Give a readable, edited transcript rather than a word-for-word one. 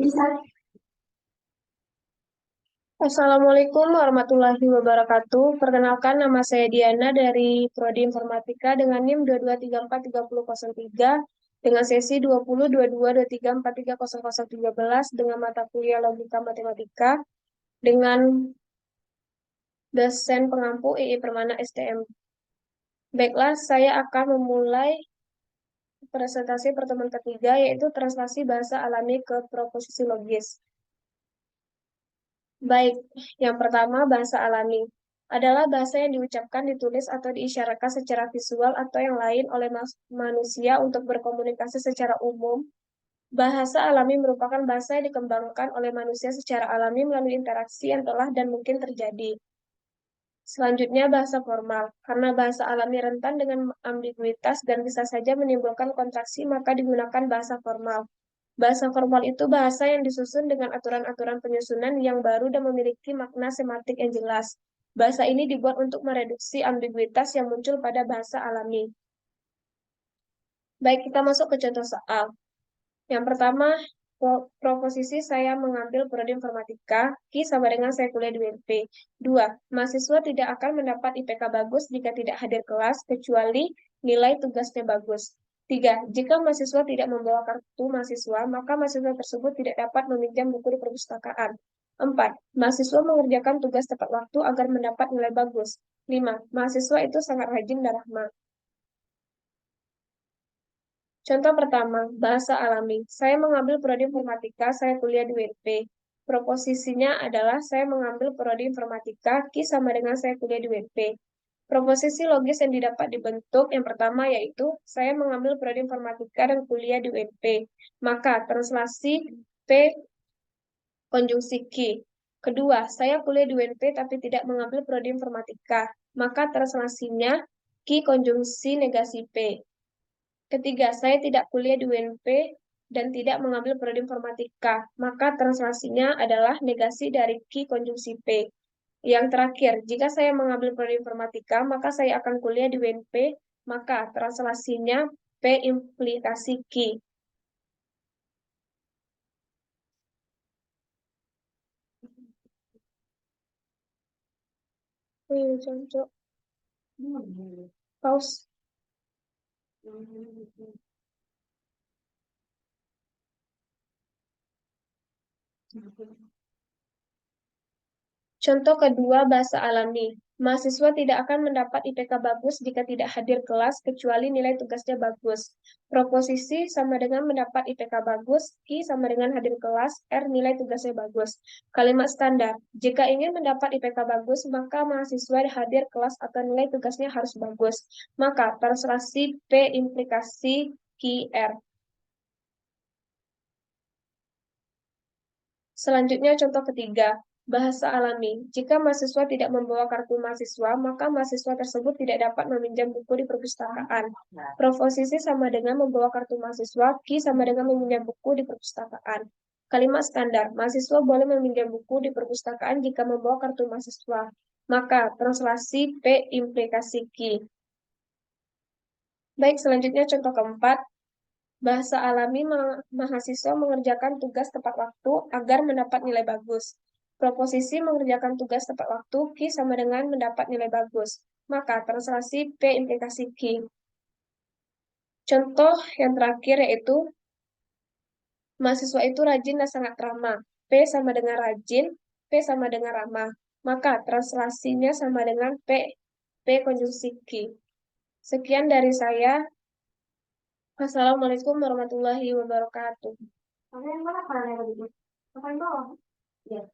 Bisa. Assalamualaikum warahmatullahi wabarakatuh. Perkenalkan, nama saya Diana dari Prodi Informatika dengan NIM 223433003 dengan sesi 20, 22, 23, 43, 0013 dengan mata kuliah Logika Matematika dengan dosen pengampu II Permana STM. Baiklah, saya akan memulai presentasi pertemuan ketiga, yaitu translasi bahasa alami ke proposisi logis. Baik, yang pertama bahasa alami adalah bahasa yang diucapkan, ditulis, atau diisyaratkan secara visual atau yang lain oleh manusia untuk berkomunikasi secara umum. Bahasa alami merupakan bahasa yang dikembangkan oleh manusia secara alami melalui interaksi yang telah dan mungkin terjadi. Selanjutnya bahasa formal. Karena bahasa alami rentan dengan ambiguitas dan bisa saja menimbulkan kontraksi, maka digunakan bahasa formal. Bahasa formal itu bahasa yang disusun dengan aturan-aturan penyusunan yang baru dan memiliki makna semantik yang jelas. Bahasa ini dibuat untuk mereduksi ambiguitas yang muncul pada bahasa alami. Baik, kita masuk ke contoh soal. Yang pertama, proposisi saya mengambil prodi informatika, Ki sama dengan saya kuliah di UNP. 2. Mahasiswa tidak akan mendapat IPK bagus jika tidak hadir kelas, kecuali nilai tugasnya bagus. 3. Jika mahasiswa tidak membawa kartu mahasiswa, maka mahasiswa tersebut tidak dapat meminjam buku di perpustakaan. 4. Mahasiswa mengerjakan tugas tepat waktu agar mendapat nilai bagus. 5. Mahasiswa itu sangat rajin dan rahmat. Contoh pertama, bahasa alami. Saya mengambil prodi informatika, saya kuliah di UNP. Proposisinya adalah saya mengambil prodi informatika, Ki sama dengan saya kuliah di UNP. Proposisi logis yang didapat dibentuk yang pertama yaitu saya mengambil prodi informatika dan kuliah di UNP. Maka translasi P konjungsi Ki. Kedua, saya kuliah di UNP tapi tidak mengambil prodi informatika. Maka translasinya Ki konjungsi negasi P. Ketiga, saya tidak kuliah di UNP dan tidak mengambil prodi informatika, maka translasinya adalah negasi dari Ki konjungsi P. Yang terakhir, jika saya mengambil prodi informatika, maka saya akan kuliah di UNP, maka translasinya P implikasi Ki. Contoh. Pause. Contoh kedua, bahasa alami. Mahasiswa tidak akan mendapat IPK bagus jika tidak hadir kelas, kecuali nilai tugasnya bagus. Proposisi sama dengan mendapat IPK bagus, Ki sama dengan hadir kelas, R nilai tugasnya bagus. Kalimat standar, jika ingin mendapat IPK bagus, maka mahasiswa hadir kelas atau nilai tugasnya harus bagus. Maka translasi P implikasi Ki R. Selanjutnya contoh ketiga, bahasa alami. Jika mahasiswa tidak membawa kartu mahasiswa, maka mahasiswa tersebut tidak dapat meminjam buku di perpustakaan. Proposisi sama dengan membawa kartu mahasiswa, Ki sama dengan meminjam buku di perpustakaan. Kalimat standar, mahasiswa boleh meminjam buku di perpustakaan jika membawa kartu mahasiswa. Maka translasi P implikasi Ki. Baik, selanjutnya contoh keempat, bahasa alami mahasiswa mengerjakan tugas tepat waktu agar mendapat nilai bagus. Proposisi mengerjakan tugas tepat waktu, Ki sama dengan mendapat nilai bagus. Maka translasi P implikasi Ki. Contoh yang terakhir yaitu mahasiswa itu rajin dan sangat ramah. P sama dengan rajin, P sama dengan ramah. Maka translasinya sama dengan P konjungsi Ki. Sekian dari saya. Assalamualaikum warahmatullahi wabarakatuh. Kalian mana? Ya.